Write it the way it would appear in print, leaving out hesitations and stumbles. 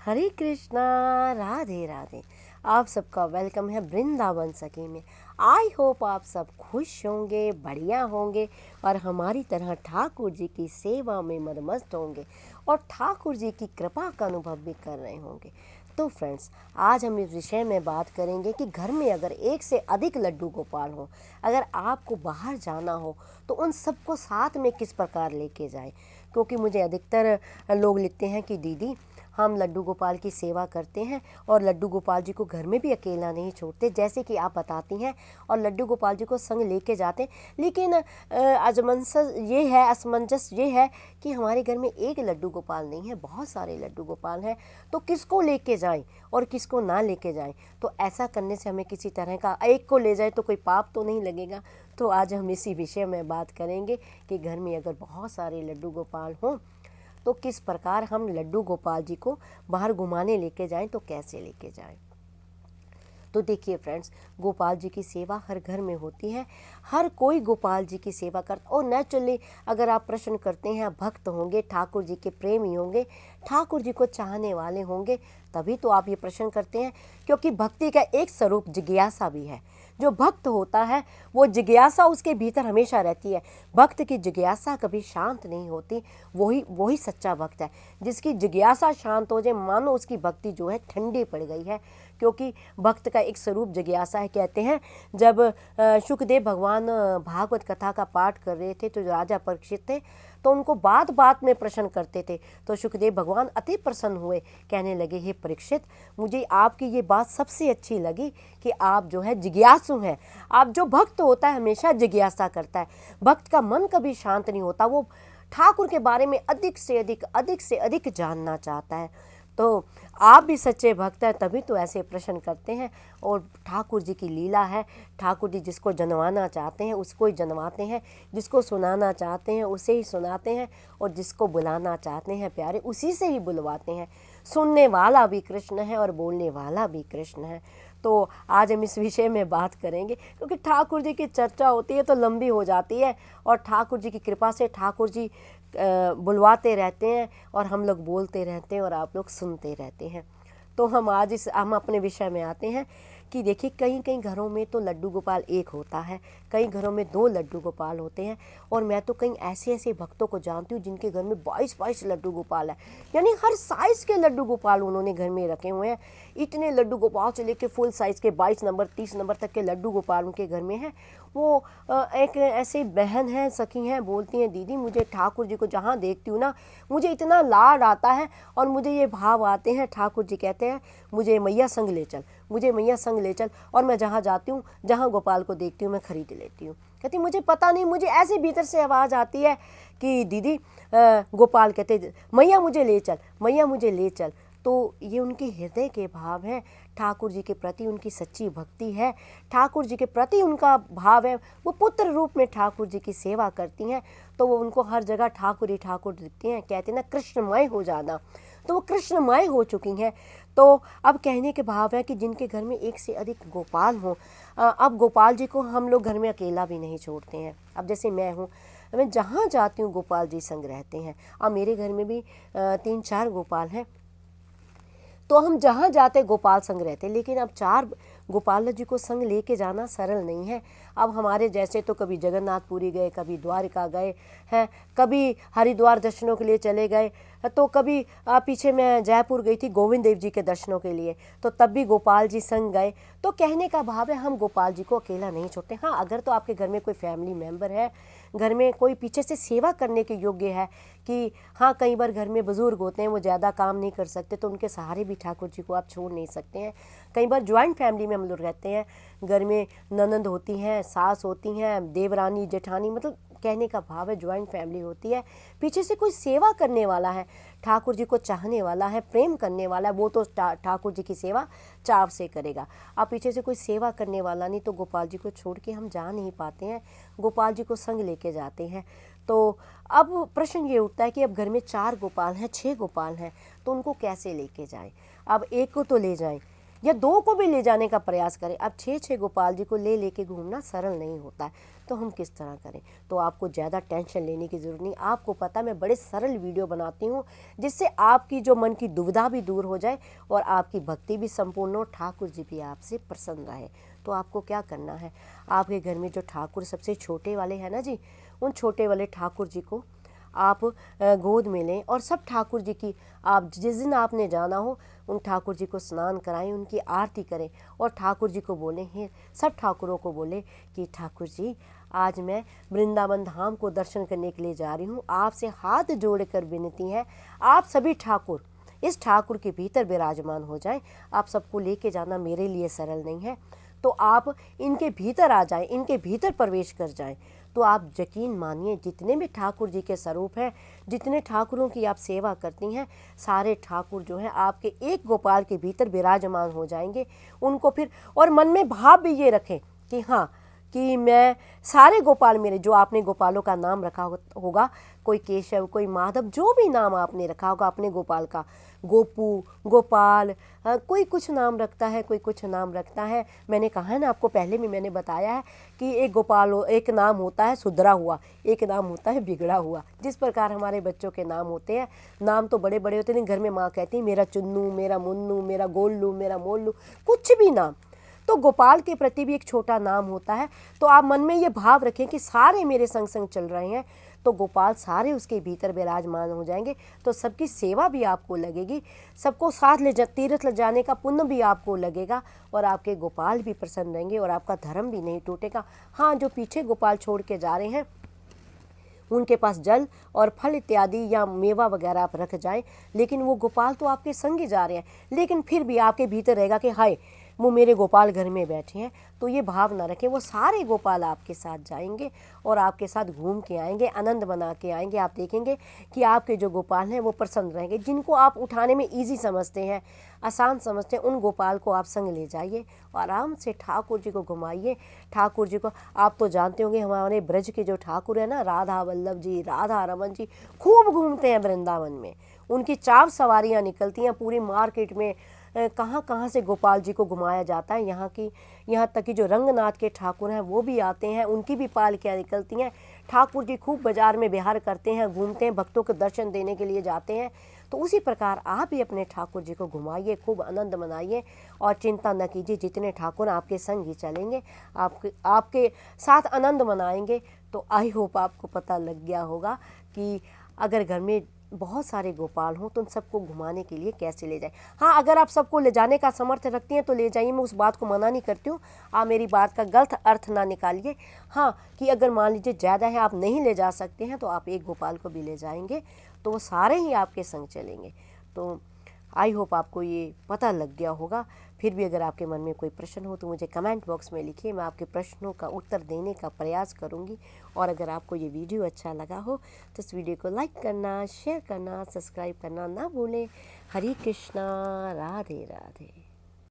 हरे कृष्णा, राधे राधे। आप सबका वेलकम है वृंदावन सखी में। आई होप आप सब खुश होंगे, बढ़िया होंगे और हमारी तरह ठाकुर जी की सेवा में मदमस्त होंगे और ठाकुर जी की कृपा का अनुभव भी कर रहे होंगे। तो फ्रेंड्स, आज हम इस विषय में बात करेंगे कि घर में अगर एक से अधिक लड्डू गोपाल हो, अगर आपको बाहर जाना हो तो उन सबको साथ में किस प्रकार लेके जाएं। क्योंकि मुझे अधिकतर लोग लिखते हैं कि दीदी हम लड्डू गोपाल की सेवा करते हैं और लड्डू गोपाल जी को घर में भी अकेला नहीं छोड़ते जैसे कि आप बताती हैं, और लड्डू गोपाल जी को संग लेके जाते हैं। लेकिन असमंजस ये है कि हमारे घर में एक लड्डू गोपाल नहीं है, बहुत सारे लड्डू गोपाल हैं। तो किसको लेके जाएं और किसको ना लेके जाएं। तो ऐसा करने से हमें किसी तरह का, एक को ले जाए तो कोई पाप तो नहीं लगेगा। तो आज हम इसी विषय में बात करेंगे कि घर में अगर बहुत सारे लड्डू गोपाल हों तो किस प्रकार हम लड्डू गोपाल जी को बाहर घुमाने लेके जाएं, तो कैसे लेके जाएं। तो देखिए फ्रेंड्स, गोपाल जी की सेवा हर घर में होती है, हर कोई गोपाल जी की सेवा करता। और नेचुरली अगर आप प्रश्न करते हैं, भक्त होंगे, ठाकुर जी के प्रेमी होंगे, ठाकुर जी को चाहने वाले होंगे, तभी तो आप ये प्रश्न करते हैं। क्योंकि भक्ति का एक स्वरूप जिज्ञासा भी है। जो भक्त होता है वो जिज्ञासा उसके भीतर हमेशा रहती है। भक्त की जिज्ञासा कभी शांत नहीं होती। वही सच्चा भक्त है। जिसकी जिज्ञासा शांत हो जाए, मानो उसकी भक्ति जो है ठंडी पड़ गई है। क्योंकि भक्त का एक स्वरूप जिज्ञासा है। कहते हैं जब शुकदेव भगवान भागवत कथा का पाठ कर रहे थे तो जो राजा परीक्षित थे तो उनको बात बात में प्रश्न करते थे। तो शुकदेव भगवान अति प्रसन्न हुए, कहने लगे हे परीक्षित, मुझे आपकी ये बात सबसे अच्छी लगी कि आप जो है जिज्ञासु हैं। आप जो भक्त होता है हमेशा जिज्ञासा करता है। भक्त का मन कभी शांत नहीं होता, वो ठाकुर के बारे में अधिक से अधिक जानना चाहता है। तो आप भी सच्चे भक्त हैं तभी तो ऐसे प्रश्न करते हैं। और ठाकुर जी की लीला है, ठाकुर जी जिसको जनवाना चाहते हैं उसको ही जनवाते हैं, जिसको सुनाना चाहते हैं उसे ही सुनाते हैं, और जिसको बुलाना चाहते हैं प्यारे उसी से ही बुलवाते हैं। सुनने वाला भी कृष्ण है और बोलने वाला भी कृष्ण है। तो आज हम इस विषय में बात करेंगे, क्योंकि ठाकुर जी की चर्चा होती है तो लंबी हो जाती है, और ठाकुर जी की कृपा से ठाकुर जी बुलवाते रहते हैं और हम लोग बोलते रहते हैं और आप लोग सुनते रहते हैं। तो हम अपने विषय में आते हैं कि देखिए, कई कई घरों में तो लड्डू गोपाल एक होता है, कई घरों में दो लड्डू गोपाल होते हैं। और मैं तो कई ऐसे ऐसे भक्तों को जानती हूँ जिनके घर में 22-22 लड्डू गोपाल है। यानी हर साइज़ के लड्डू गोपाल उन्होंने घर में रखे हुए हैं। इतने लड्डू गोपाल से लेकर फुल साइज़ के 22 नंबर 30 नंबर तक के लड्डू गोपाल उनके घर में हैं। वो एक ऐसी बहन हैं, सखी हैं, बोलती हैं दीदी मुझे ठाकुर जी को जहाँ देखती हूँ ना मुझे इतना लाड आता है और मुझे ये भाव आते हैं। ठाकुर जी कहते हैं मुझे मैया संग ले चल, मुझे मैया संग ले चल, और मैं जहाँ जाती हूँ जहाँ गोपाल को देखती हूँ मैं खरीद लेती हूँ। कहती मुझे पता नहीं, मुझे ऐसे भीतर से आवाज़ आती है कि दीदी गोपाल कहते मैया मुझे ले चल, मैया मुझे ले चल। तो ये उनके हृदय के भाव हैं, ठाकुर जी के प्रति उनकी सच्ची भक्ति है, ठाकुर जी के प्रति उनका भाव है। वो पुत्र रूप में ठाकुर जी की सेवा करती हैं, तो वो उनको हर जगह ठाकुर ही ठाकुर दिखते हैं। कहते हैं ना कृष्णमय हो जाना, तो वो कृष्णमय हो चुकी हैं। तो अब कहने के भाव है कि जिनके घर में एक से अधिक गोपाल हों, अब गोपाल जी को हम लोग घर में अकेला भी नहीं छोड़ते हैं। अब जैसे मैं हूँ, मैं जहाँ जाती हूँ गोपाल जी संग रहते हैं। अब मेरे घर में भी 3-4 गोपाल हैं, तो हम जहाँ जाते गोपाल संग रहते। लेकिन अब 4 गोपाल जी को संग लेके जाना सरल नहीं है। अब हमारे जैसे तो कभी जगन्नाथपुरी गए, कभी द्वारिका गए हैं, कभी हरिद्वार दर्शनों के लिए चले गए, तो कभी पीछे मैं जयपुर गई थी गोविंद देव जी के दर्शनों के लिए, तो तब भी गोपाल जी संग गए। तो कहने का भाव है हम गोपाल जी को अकेला नहीं छोड़ते। हाँ, अगर तो आपके घर में कोई फैमिली मेम्बर है, घर में कोई पीछे से सेवा करने के योग्य है, कि हाँ कई बार घर में बुज़ुर्ग होते हैं वो ज़्यादा काम नहीं कर सकते, तो उनके सहारे भी ठाकुर जी को आप छोड़ नहीं सकते हैं। कई बार ज्वाइंट फैमिली में हम लोग रहते हैं, घर में ननंद होती हैं, सास होती हैं, देवरानी जेठानी, मतलब कहने का भाव है ज्वाइंट फैमिली होती है। पीछे से कोई सेवा करने वाला है, ठाकुर जी को चाहने वाला है, प्रेम करने वाला है, वो तो ठाकुर जी की सेवा चाव से करेगा। अब पीछे से कोई सेवा करने वाला नहीं, तो गोपाल जी को छोड़ के हम जा नहीं पाते हैं, गोपाल जी को संग लेके जाते हैं। तो अब प्रश्न ये उठता है कि अब घर में 4 गोपाल हैं, 6 गोपाल हैं, तो उनको कैसे लेके जाएं। अब एक को तो ले जाएं, या 2 को भी ले जाने का प्रयास करें। अब 6-6 गोपाल जी को ले लेके घूमना सरल नहीं होता है, तो हम किस तरह करें। तो आपको ज़्यादा टेंशन लेने की ज़रूरत नहीं। आपको पता मैं बड़े सरल वीडियो बनाती हूँ जिससे आपकी जो मन की दुविधा भी दूर हो जाए और आपकी भक्ति भी संपूर्ण हो, ठाकुर जी भी आपसे प्रसन्न रहे। तो आपको क्या करना है, आपके घर में जो ठाकुर सबसे छोटे वाले हैं ना जी, उन छोटे वाले ठाकुर जी को आप गोद में लें और सब ठाकुर जी की, आप जिस दिन आपने जाना हो उन ठाकुर जी को स्नान कराएं, उनकी आरती करें और ठाकुर जी को बोलें, हे सब ठाकुरों को बोलें कि ठाकुर जी आज मैं वृंदावन धाम को दर्शन करने के लिए जा रही हूँ, आपसे हाथ जोड़कर विनती है आप सभी ठाकुर इस ठाकुर के भीतर विराजमान हो जाएं। आप सबको लेके जाना मेरे लिए सरल नहीं है, तो आप इनके भीतर आ जाएं, इनके भीतर प्रवेश कर जाएं। तो आप यकीन मानिए जितने भी ठाकुर जी के स्वरूप हैं, जितने ठाकुरों की आप सेवा करती हैं, सारे ठाकुर जो हैं आपके एक गोपाल के भीतर विराजमान हो जाएंगे। उनको फिर और मन में भाव भी ये रखें कि हाँ कि मैं सारे गोपाल मेरे, जो आपने गोपालों का नाम रखा होगा, कोई केशव, कोई माधव, जो भी नाम आपने रखा होगा अपने गोपाल का, गोपू, गोपाल, कोई कुछ नाम रखता है, कोई कुछ नाम रखता है। मैंने कहा है ना आपको, पहले भी मैंने बताया है कि एक गोपाल एक नाम होता है सुधरा हुआ, एक नाम होता है बिगड़ा हुआ। जिस प्रकार हमारे बच्चों के नाम होते हैं, नाम तो बड़े बड़े होते हैं, घर में माँ कहती है मेरा चुन्नू, मेरा मुन्नू, मेरा गोल्लू, मेरा मोल्लू, कुछ भी नाम। तो गोपाल के प्रति भी एक छोटा नाम होता है। तो आप मन में ये भाव रखें कि सारे मेरे संग संग चल रहे हैं, तो गोपाल सारे उसके भीतर विराजमान हो जाएंगे। तो सबकी सेवा भी आपको लगेगी, सबको साथ तीर्थ ले जाने का पुण्य भी आपको लगेगा और आपके गोपाल भी प्रसन्न रहेंगे और आपका धर्म भी नहीं टूटेगा। हाँ, जो पीछे गोपाल छोड़ के जा रहे हैं उनके पास जल और फल इत्यादि या मेवा वगैरह आप रख जाएं, लेकिन वो गोपाल तो आपके संग ही जा रहे हैं, लेकिन फिर भी आपके भीतर रहेगा कि हाय वो मेरे गोपाल घर में बैठे हैं। तो ये भाव ना रखें, वो सारे गोपाल आपके साथ जाएंगे और आपके साथ घूम के आएंगे, आनंद बना के आएंगे। आप देखेंगे कि आपके जो गोपाल हैं वो प्रसन्न रहेंगे। जिनको आप उठाने में ईजी समझते हैं, आसान समझते हैं, उन गोपाल को आप संग ले जाइए और आराम से ठाकुर जी को घुमाइए। ठाकुर जी को आप तो जानते होंगे, हमारे ब्रज के जो ठाकुर है ना, राधा वल्लभ जी, राधा रमन जी, खूब घूमते हैं वृंदावन में। उनकी 4 सवारियाँ निकलती हैं पूरी मार्केट में, कहाँ कहाँ से गोपाल जी को घुमाया जाता है। यहाँ तक कि जो रंगनाथ के ठाकुर हैं वो भी आते हैं, उनकी भी पालकियाँ निकलती हैं। ठाकुर जी खूब बाजार में विहार करते हैं, घूमते हैं, भक्तों को दर्शन देने के लिए जाते हैं। तो उसी प्रकार आप भी अपने ठाकुर जी को घुमाइए, खूब आनंद मनाइए और चिंता न कीजिए, जितने ठाकुर आपके संग ही चलेंगे, आपके साथ आनंद मनाएंगे। तो आई होप आपको पता लग गया होगा कि अगर घर में बहुत सारे गोपाल हों तो उन सबको घुमाने के लिए कैसे ले जाए। हाँ, अगर आप सबको ले जाने का सामर्थ्य रखती हैं तो ले जाइए, मैं उस बात को मना नहीं करती हूँ, आप मेरी बात का गलत अर्थ ना निकालिए। हाँ, कि अगर मान लीजिए ज़्यादा है, आप नहीं ले जा सकते हैं, तो आप एक गोपाल को भी ले जाएंगे, तो वो सारे ही आपके संग चलेंगे। तो आई होप आपको ये पता लग गया होगा। फिर भी अगर आपके मन में कोई प्रश्न हो तो मुझे कमेंट बॉक्स में लिखिए, मैं आपके प्रश्नों का उत्तर देने का प्रयास करूंगी। और अगर आपको ये वीडियो अच्छा लगा हो तो इस वीडियो को लाइक करना, शेयर करना, सब्सक्राइब करना ना भूलें। हरे कृष्णा, राधे राधे।